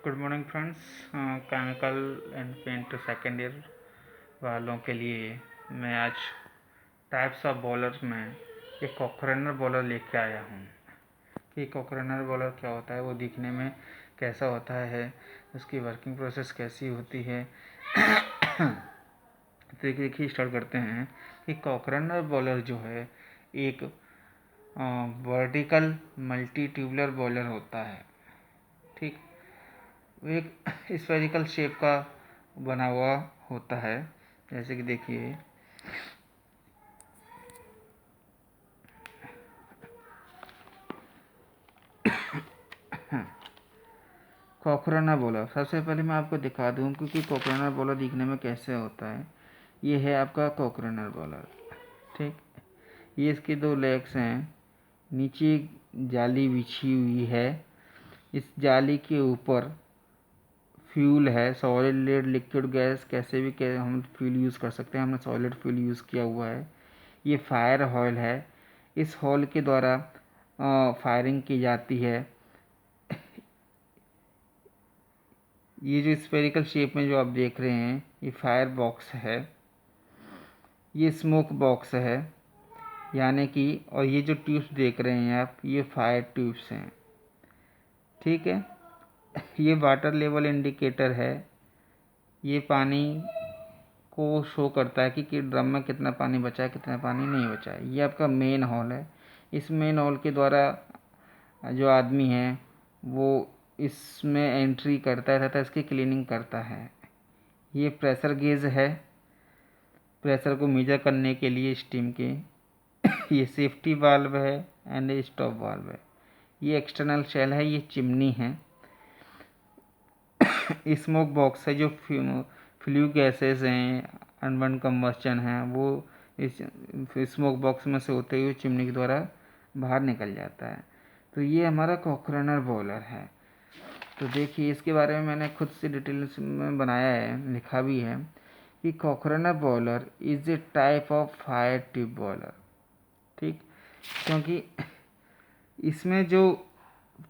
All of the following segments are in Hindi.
Good morning friends. Chemical and paint second year वालों के लिए मैं आज टाइप्स ऑफ बॉलर में एक कॉकरनर बॉलर लेके आया हूँ कि कॉकरनर बॉलर क्या होता है, वो दिखने में कैसा होता है, उसकी वर्किंग प्रोसेस कैसी होती है। तो देखिए स्टार्ट करते हैं कि कॉकरनर बॉलर जो है एक वर्टिकल मल्टी ट्यूबुलर बॉलर होता है। ठीक, वो एक स्फेरिकल शेप का बना हुआ होता है। जैसे कि देखिए कॉकरनर बॉलर, सबसे पहले मैं आपको दिखा दूं क्योंकि कॉकरनर बॉलर दिखने में कैसे होता है। ये है आपका कॉकरनर बॉलर। ठीक, ये इसके दो लेग्स हैं, नीचे जाली बिछी हुई है, इस जाली के ऊपर फ्यूल है, सॉलिड लिक्विड गैस, कैसे भी हम फ्यूल यूज़ कर सकते हैं। हमने सॉलिड फ्यूल यूज़ किया हुआ है। ये फायर हॉल है, इस हॉल के द्वारा फायरिंग की जाती है। ये जो स्फेरिकल शेप में जो आप देख रहे हैं ये फायर बॉक्स है, ये स्मोक बॉक्स है यानी कि, और ये जो ट्यूब्स देख रहे हैं आप ये फायर ट्यूब्स हैं। ठीक है, ये वाटर लेवल इंडिकेटर है, ये पानी को शो करता है कि ड्रम में कितना पानी बचा है कितना पानी नहीं बचा है। ये आपका मेन हॉल है, इस मेन हॉल के द्वारा जो आदमी है वो इसमें एंट्री करता है तथा इसकी क्लीनिंग करता है। ये प्रेशर गेज है, प्रेशर को मेजर करने के लिए स्टीम के। ये सेफ्टी वाल्व है एंड स्टॉप वाल्व है। ये एक्सटर्नल शेल है, ये चिमनी है। स्मोक बॉक्स है, जो फ्लू गैसेस हैं, अनबर्न कंबस्चन है, वो इस स्मोक बॉक्स में से होते हुए चिमनी के द्वारा बाहर निकल जाता है। तो ये हमारा कॉकरनर बॉलर है। तो देखिए इसके बारे में मैंने खुद से डिटेल्स में बनाया है, लिखा भी है कि Cochran boiler is a type of fire tube boiler. ठीक, क्योंकि इसमें जो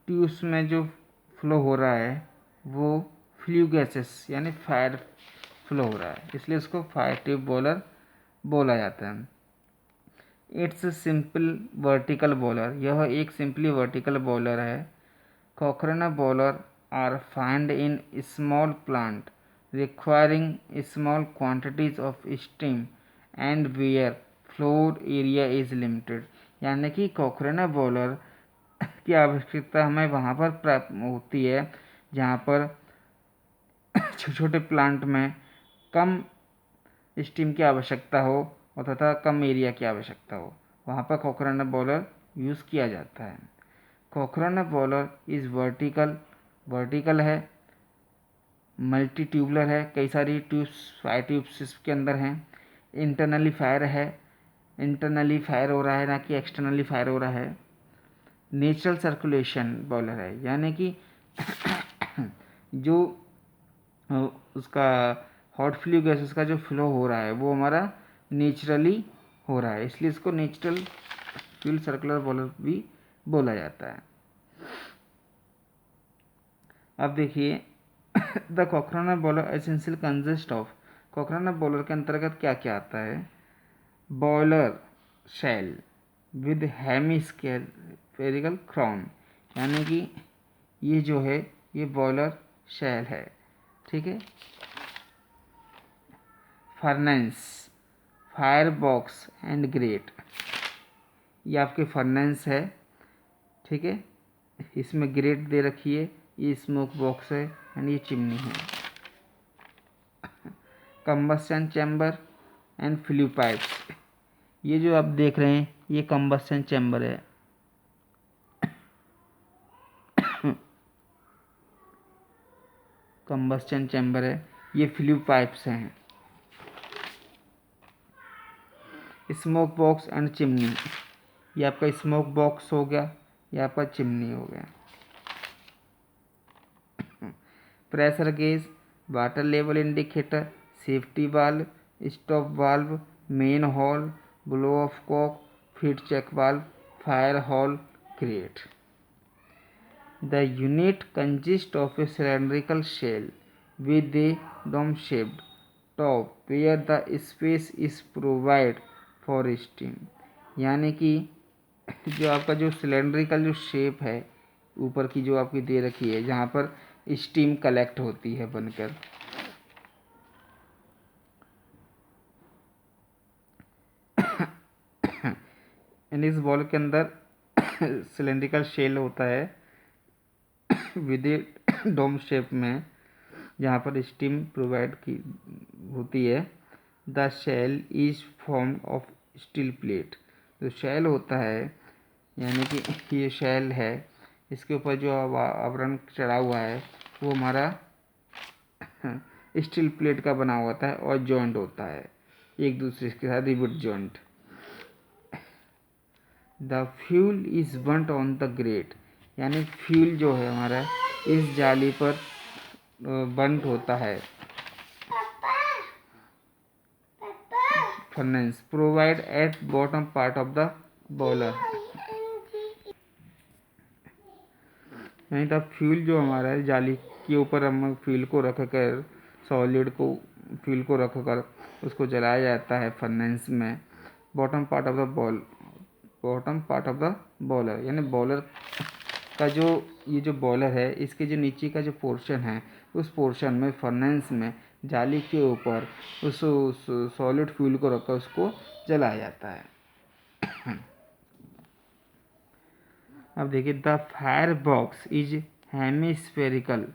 ट्यूब्स में जो फ्लो हो रहा है वो फ्लू गैसेस यानी फायर फ्लो हो रहा है, इसलिए इसको फायर ट्यूब बॉलर बोला जाता है। इट्स सिंपल वर्टिकल बॉलर, यह एक सिंपली वर्टिकल बॉलर है। Cochran boiler are found in small plant requiring small quantities of steam and where floor area is limited. यानी कि कॉकरनर बॉलर की आवश्यकता हमें वहाँ पर प्राप्त होती है जहाँ पर छोटे छोटे प्लांट में कम स्टीम की आवश्यकता हो और तथा कम एरिया की आवश्यकता हो, वहाँ पर कॉकरनर बॉलर यूज़ किया जाता है। कॉकरनर बॉलर इज़ वर्टिकल है, मल्टी ट्यूबुलर है, कई सारी ट्यूब्स फायर ट्यूब्स इसके अंदर हैं। इंटरनली फायर है, इंटरनली फायर हो रहा है ना कि एक्सटर्नली फायर हो रहा है। नेचुरल सर्कुलेशन बॉलर है, यानी कि जो उसका हॉट फ्लू गैसेस का जो फ्लो हो रहा है वो हमारा नेचुरली हो रहा है, इसलिए इसको नेचुरल फ्यूल सर्कुलर बॉलर भी बोला जाता है। अब देखिए the Cochran boiler essential consist of, Cochran boiler के अंतर्गत क्या क्या आता है। Boiler shell with hemispherical crown, यानी कि ये जो है ये बॉयलर शेल है। ठीक है, furnace, fire box and great, ये आपके फर्नेंस है। ठीक है, इसमें ग्रेट दे रखी है, ये स्मोक बॉक्स है एंड ये चिमनी है। Combustion chamber and flu pipes, ये जो आप देख रहे हैं ये कंबस्शन चैम्बर है। कंबस्शन चैम्बर है, ये फ्लू पाइप्स हैं। स्मोक बॉक्स एंड चिमनी, ये आपका स्मोक बॉक्स हो गया, ये आपका चिमनी हो गया। Pressure gauge, water level indicator, safety valve, stop valve, manhole, blow off cock, feed check valve, fire hole, grate. The unit consists of a cylindrical shell with a dome-shaped top where the space is provided for steam. यानी कि जो आपका जो सिलेंड्रिकल जो शेप है ऊपर की जो आपकी दे रखी है जहाँ पर स्टीम कलेक्ट होती है बनकर, यानी इस बॉल के अंदर सिलेंड्रिकल शेल होता है विद डोम शेप में जहाँ पर स्टीम प्रोवाइड की होती है. The shell is formed of steel plate. जो शेल होता है यानी कि ये शेल है, इसके ऊपर जो आवरण चढ़ा हुआ है वो हमारा स्टील प्लेट का बना हुआ होता है और जॉइंट होता है एक दूसरे के साथ rivet joint. The fuel is burnt on the great. यानी फ्यूल जो है हमारा इस जाली पर बर्न्ट होता है. Furnace provide at bottom part of the boiler. यानी द फ्यूल जो हमारा है जाली के ऊपर हम फ्यूल को रख कर सॉलिड को फ्यूल को रख कर उसको जलाया जाता है फर्नेस में. Bottom part of the boiler यानी बॉयलर का जो ये जो बॉयलर है इसके जो नीचे का जो पोर्शन है उस पोर्शन में फर्नेस में जाली के ऊपर उस सॉलिड फ्यूल को रखकर उसको जलाया जाता है. अब देखिए the fire box is hemispherical.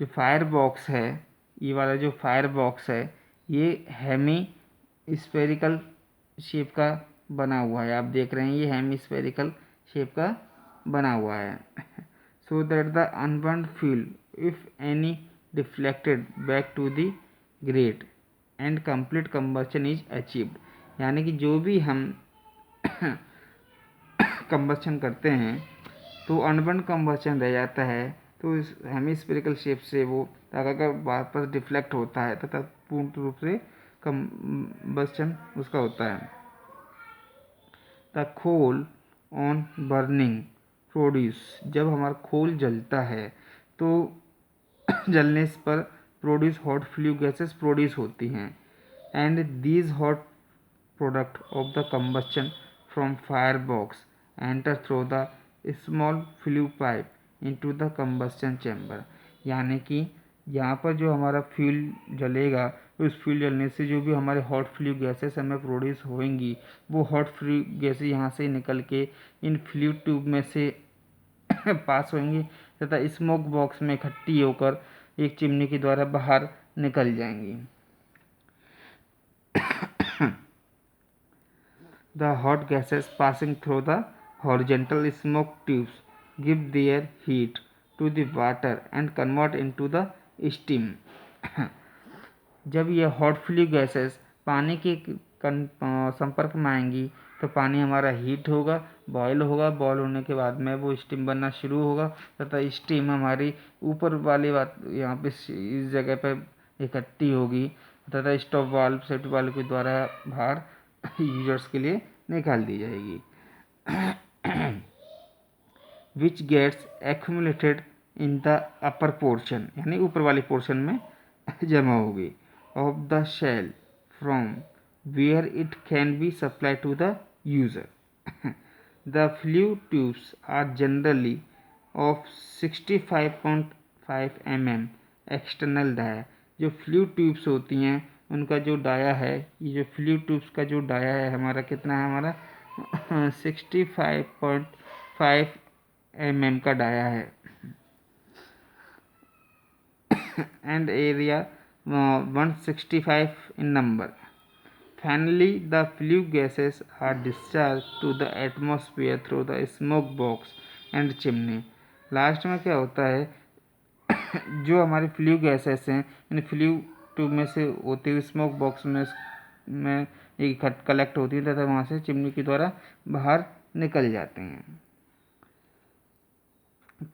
जो फायर बॉक्स है ये वाला जो फायर बॉक्स है ये हेमिस्फेरिकल शेप का बना हुआ है. आप देख रहे हैं ये हेमिस्फेरिकल शेप का बना हुआ है. So that the unburned fuel if any deflected back to the grate and complete combustion is achieved. यानी कि जो भी हम कंबशन करते हैं तो अनबर्न कंबशन रह जाता है तो इस हेमिस्फेरिकल शेप से वो अगर वापस डिफ्लेक्ट होता है तथा पूर्ण रूप से कंबशन उसका होता है. द खोल ऑन बर्निंग प्रोड्यूस. जब हमारा खोल जलता है तो जलने पर produce hot flue gases produce होती हैं. And these hot product of the combustion from fire box enter through the small flu pipe into the combustion chamber. यानी कि यहाँ पर जो हमारा फ्यूल जलेगा उस फ्यूल जलने से जो भी हमारे हॉट फ्लू गैसेस हमें प्रोड्यूस होंगी वो हॉट फ्लू गैसेस यहाँ से निकल के इन फ्लू ट्यूब में से पास होंगी तथा स्मोक बॉक्स में इकट्ठी होकर एक चिमनी के द्वारा बाहर निकल जाएंगी. The hot gases passing through the horizontal smoke tubes give their heat to the water and convert into the steam. जब ये हॉट फ्लू गैसेस पानी के संपर्क में आएंगी तो पानी हमारा हीट होगा, बॉयल होगा. बॉयल होने के बाद में वो स्टीम बनना शुरू होगा तथा स्टीम हमारी ऊपर वाली बात यहाँ पे इस जगह पर इकट्ठी होगी तथा स्टॉप वाल्व सेफ्टी वाल्व के द्वारा बाहर यूजर्स के लिए निकाल दी जाएगी. Which gets accumulated in the upper portion. यानी ऊपर वाले पोर्शन में जमा होगी of the shell from where it can be supply to the user. The flue tubes are generally of 65.5 mm external dia. जो फ्लू ट्यूब्स होती हैं उनका जो डाया है ये जो फ्लू ट्यूब्स का जो डाया है हमारा कितना है हमारा 65.5 mm का डाया है. And area 165 in number. Finally, the flue gases are discharged to the atmosphere through the smoke box and chimney. Last में क्या होता है जो हमारे फ्लू गैसेस हैं इन फ्लू ट्यूब में से होते हुए स्मोक बॉक्स में एक कलेक्ट होती है तथा वहाँ से चिमनी के द्वारा बाहर निकल जाते हैं.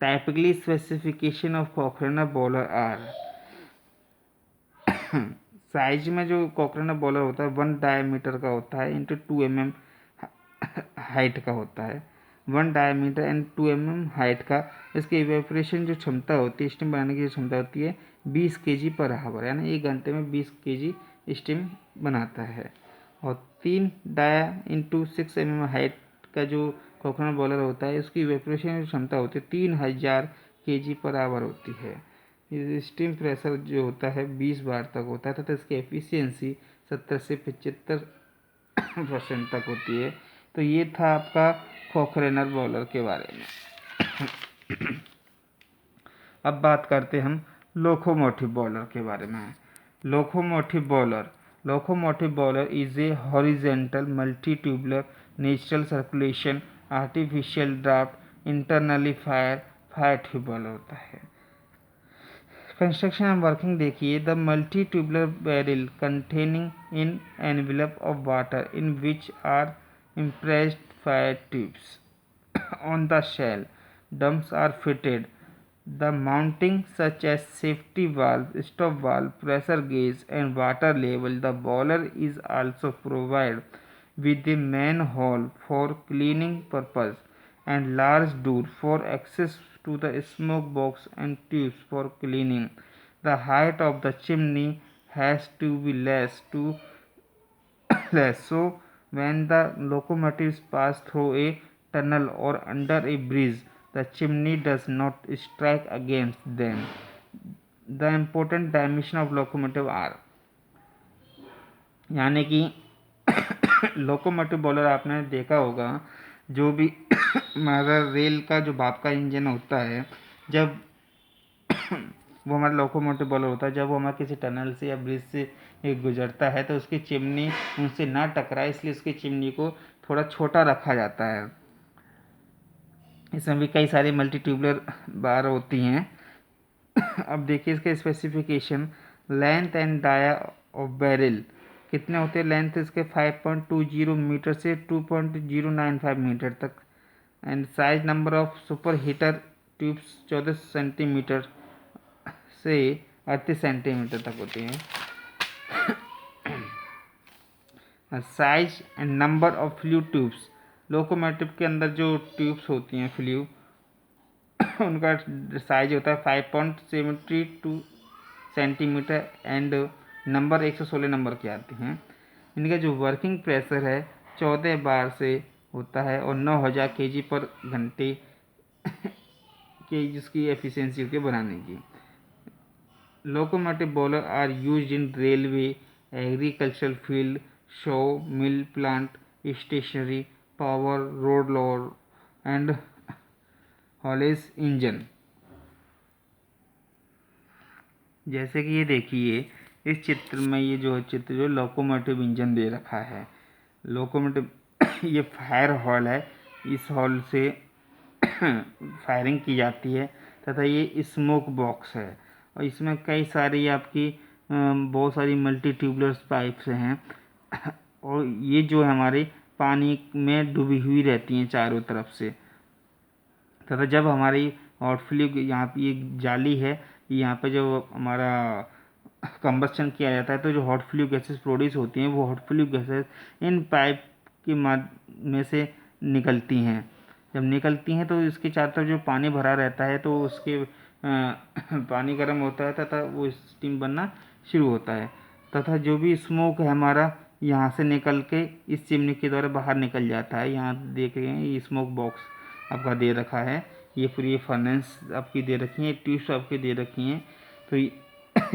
Typically specification of Cochran boiler are. Size में जो कॉकरेना बॉलर होता है 1 डायमीटर का होता है इंटू 2 mm हाइट का होता है. 1 डायमीटर एंड 2 mm हाइट का। इसकी इवेपोरेशन जो क्षमता होती है, स्टीम बनाने की जो क्षमता होती है 20 kg पर आवर, यानी 1 घंटे में 20 kg स्टीम बनाता है। और 3 डाया इंटू 6 mm हाइट का जो कोकोनट बॉयलर होता है, उसकी इवेपोरेशन क्षमता होती है 3000 kg पर आवर होती है। स्टीम प्रेशर जो होता है 20 बार तक होता है तथा इसकी एफिशिएंसी 70 से 75% तक होती है। तो ये था आपका कोकरेनर बॉयलर के बारे में। अब बात करते हैं हम लोकोमोटिव बॉयलर के बारे में। Locomotive boiler is a horizontal multi tubular natural circulation artificial draft internally fire tube boiler होता है। कंस्ट्रक्शन एंड वर्किंग देखिए। The multi tubular barrel containing in envelope of water in which are impressed fire tubes on the shell. Dumps are fitted. The mounting such as safety valve, stop valve, pressure gauge and water level. The boiler is also provided with a manhole for cleaning purpose and large door for access to the smoke box and tubes for cleaning. The height of the chimney has to be less so when the locomotives pass through a tunnel or under a bridge, the chimney does not strike against them. The important dimension of locomotive are, यानी कि लोकोमोटिव बॉयलर आपने देखा होगा, जो भी हमारा रेल का जो भाप का इंजन होता है, जब वो हमारा लोकोमोटिव बॉयलर होता है, जब वो हमारा किसी टनल से या ब्रिज से गुजरता है तो उसकी चिमनी उनसे ना टकराए, इसलिए उसकी चिमनी को थोड़ा छोटा रखा जाता है। इसमें भी कई सारी मल्टी ट्यूबुलर बार होती हैं। अब देखिए इसके specification. Length and dia of barrel कितने होते हैं? लेंथ इसके 5.20 मीटर से 2.095 मीटर तक। And size number of super heater tubes 14 centimetre से 38 सेंटीमीटर तक होती हैं। Size and number of flu tubes, locomotive के अंदर जो ट्यूब्स होती हैं फ्लू, उनका साइज होता है 5.72 सेंटीमीटर एंड नंबर 116 नंबर की आती हैं। इनका जो वर्किंग प्रेशर है 14 बार से होता है और 9000 kg पर घंटे की जिसकी एफिशिएंसी होती है बनाने की। Locomotive boiler are used in railway, agricultural field, saw mill plant, stationary, power, road load and haulage engine. जैसे कि ये देखिए इस चित्र में, ये जो चित्र जो लोकोमोटिव इंजन दे रखा है, लोकोमोटिव ये फायर हॉल है, इस हॉल से फायरिंग की जाती है तथा ये स्मोक बॉक्स है और इसमें कई सारी आपकी बहुत सारी मल्टी ट्यूबुलर पाइप्स हैं और ये जो हमारे पानी में डूबी हुई रहती हैं चारों तरफ से। तथा जब हमारी हॉट फ्लू यहाँ पे ये जाली है, यहाँ पे जो हमारा कंबस्शन किया जाता है तो जो हॉट फ्लू गैसेस प्रोड्यूस होती हैं वो hot flue gases in pipe के में से निकलती हैं। जब निकलती हैं तो इसके चारों तरफ जो पानी भरा रहता है तो उसके पानी गर्म होता है तथा वो स्टीम बनना शुरू होता है तथा जो भी स्मोक है हमारा यहाँ से निकल के इस चिमनी के द्वारा बाहर निकल जाता है। यहाँ देख रहे हैं ये स्मोक बॉक्स आपका दे रखा है, ये पूरी फर्नेस आपकी दे रखी है, ट्यूब्स आपकी दे रखी हैं। तो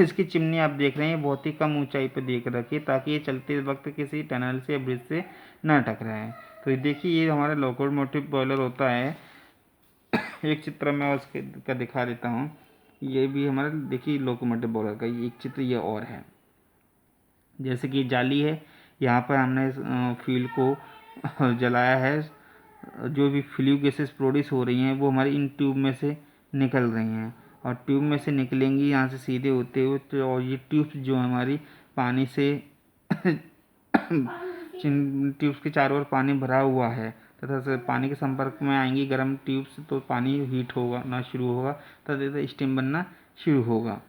इसकी चिमनी आप देख रहे हैं बहुत ही कम ऊंचाई पर देख रखी है ताकि ये चलते वक्त किसी टनल से या ब्रिज से ना टकराए। तो ये देखिए ये हमारा लोकोमोटिव बॉयलर होता है। एक चित्र मैं उसके का दिखा देता हूँ। ये भी हमारा देखिए लोकोमोटिव बॉयलर का एक चित्र ये और है। जैसे कि जाली है, यहाँ पर हमने फ्यूल को जलाया है, जो भी फ्लू गैसेस प्रोड्यूस हो रही हैं वो हमारी इन ट्यूब में से निकल रही हैं और ट्यूब में से निकलेंगी यहाँ से सीधे होते हुए तो, और ये ट्यूब्स जो हमारी पानी से ट्यूब्स के चारों ओर पानी भरा हुआ है तथा से पानी के संपर्क में आएंगी गर्म ट्यूब्स तो पानी हीट होगा ना शुरू होगा तथा स्टीम बनना शुरू होगा।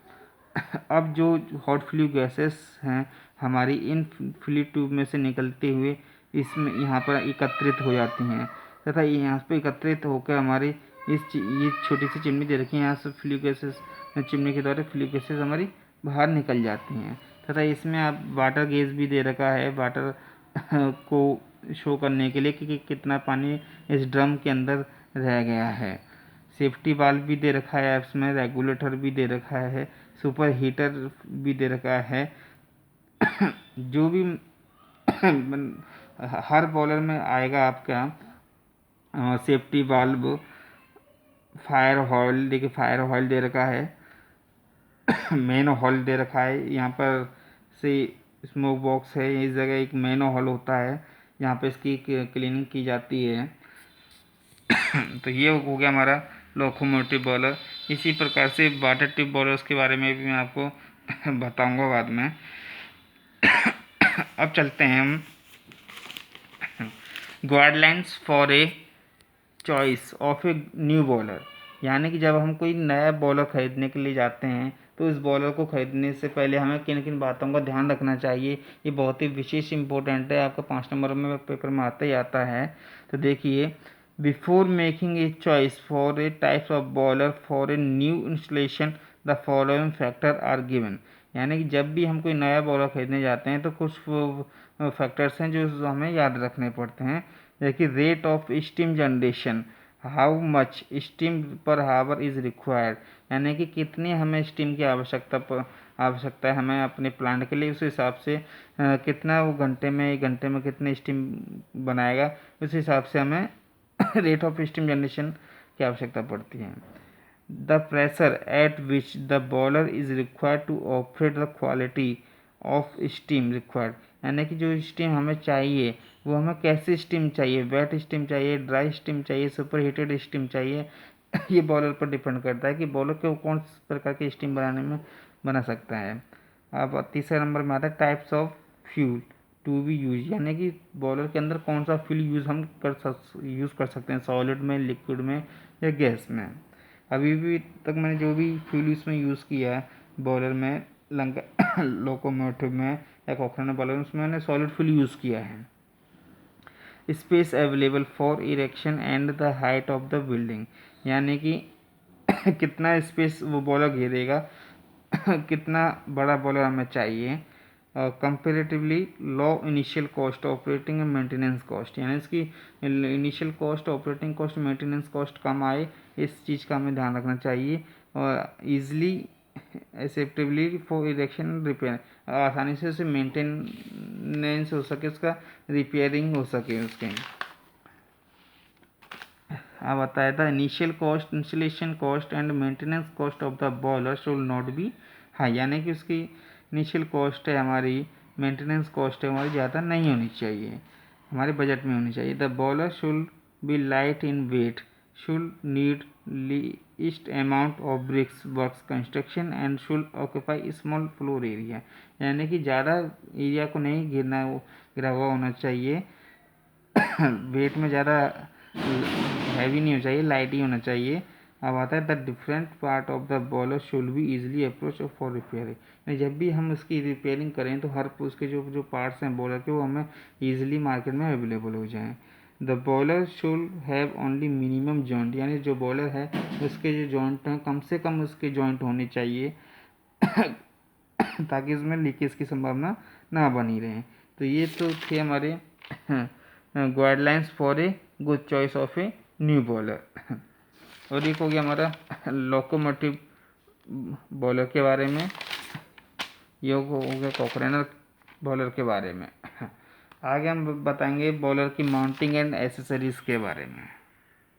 अब जो हॉट फ्लू गैसेस हैं हमारी इन फ्लू ट्यूब में से निकलते हुए इसमें यहाँ पर एकत्रित हो जाती हैं तथा यहाँ पे एकत्रित होकर हमारी ये छोटी सी चिमनी दे रखी है, यहाँ से फ्लू गैसेस चिमनी के द्वारा फ्लू गैसेस हमारी बाहर निकल जाती हैं। तथा इसमें आप वाटर गेज भी दे रखा है वाटर को शो करने के लिए कि कितना पानी इस ड्रम के अंदर रह गया है। सेफ्टी वाल्व भी दे रखा है, इसमें रेगुलेटर भी दे रखा है, सुपर हीटर भी दे रखा है। जो भी हर बॉयलर में आएगा आपका सेफ्टी वाल्व, फायर ऑयल, देखिए फायर ऑयल दे रखा है, मेन हॉल दे रखा है। यहाँ पर से स्मोक बॉक्स है, इस जगह एक मेन हॉल होता है जहाँ पे इसकी क्लीनिंग की जाती है। तो ये हो गया हमारा लोकोमोटिव बॉयलर। इसी प्रकार से वाटर ट्यूब बॉयलर्स के बारे में भी मैं आपको बताऊंगा बाद में। अब चलते हैं हम guidelines for a choice of a new boiler, यानी कि जब हम कोई नया बॉयलर खरीदने के लिए जाते हैं तो इस बॉयलर को खरीदने से पहले हमें किन किन बातों का ध्यान रखना चाहिए। ये बहुत ही विशेष इंपॉर्टेंट है, आपका 5 नंबर में पेपर में आता ही आता है। तो देखिए, before making a choice for a types of boiler for a new installation the following factor are given, यानी कि जब भी हम कोई नया बॉयलर खरीदने जाते हैं तो कुछ फैक्टर्स हैं जो हमें याद रखने पड़ते हैं। जैसे rate of steam generation, how much steam पर हावर इज़ रिक्वायर्ड, यानी कि कितनी हमें स्टीम की आवश्यकता है हमें अपने प्लांट के लिए, उस हिसाब से कितना वो घंटे में कितने स्टीम बनाएगा, उस हिसाब से हमें रेट ऑफ स्टीम जनरेशन की आवश्यकता पड़ती है। The pressure at which the boiler is required to operate the quality of steam required, यानी कि जो स्टीम हमें चाहिए वो हमें कैसी स्टीम चाहिए, वेट स्टीम चाहिए, ड्राई स्टीम चाहिए, सुपर हीटेड स्टीम चाहिए। ये बॉयलर पर डिपेंड करता है कि बॉयलर को कौन प्रकार की स्टीम बना सकता है। अब तीसरे नंबर में आता है types of fuel to be use, यानी कि बॉयलर के अंदर कौन सा फ्यूल यूज़ कर सकते हैं, सॉलिड में, लिक्विड में या गैस में। अभी भी तक मैंने जो भी फ्यूल इसमें यूज़ किया है बॉयलर में, लोकोमोटिव में या कॉकरेन बॉयलर में, उसमें मैंने सॉलिड फ्यूल यूज़ किया है। Space available for erection and the height of the building, यानी कि कितना स्पेस वो बॉयलर घेरेगा, कितना बड़ा बॉयलर हमें चाहिए। Comparatively low initial cost operating and maintenance cost, यानी इसकी initial cost, operating cost, maintenance cost कम आए, इस चीज़ का हमें ध्यान रखना चाहिए। और easily acceptably for erection repair, आसानी से उसे मेंटेनेंस हो सके, उसका रिपेयरिंग हो सके उसके। अब बताया था initial cost, installation cost and maintenance cost of the boiler should not be high, यानी कि उसकी इनिशियल कॉस्ट है हमारी, मेंटेनेंस कॉस्ट है हमारी, ज़्यादा नहीं होनी चाहिए, हमारे बजट में होनी चाहिए। The boiler should be light in weight, should need least amount of bricks works construction and should occupy small floor area, यानी कि ज़्यादा एरिया को नहीं घिरा हुआ होना चाहिए। वेट में ज़्यादा हैवी नहीं होना चाहिए, लाइट ही होना चाहिए। अब आता है the different part of the boiler should be easily approach for repairing, जब भी हम उसकी रिपेयरिंग करें तो हर उसके जो पार्ट्स हैं बॉयलर के वो हमें ईजिली मार्केट में अवेलेबल हो जाएँ। The boiler should have only minimum joint, यानी जो बॉयलर है उसके जो जॉइंट हैं कम से कम उसके जॉइंट होने चाहिए ताकि इसमें लीकेज की संभावना ना बनी रहे। तो ये तो थे हमारे guidelines for a good choice of a new boiler. और एक हो गया हमारा लोकोमोटिव बॉयलर के बारे में, ये हो गया कॉकरेनर बॉयलर के बारे में। आगे हम बताएंगे बॉयलर की माउंटिंग एंड एसेसरीज के बारे में।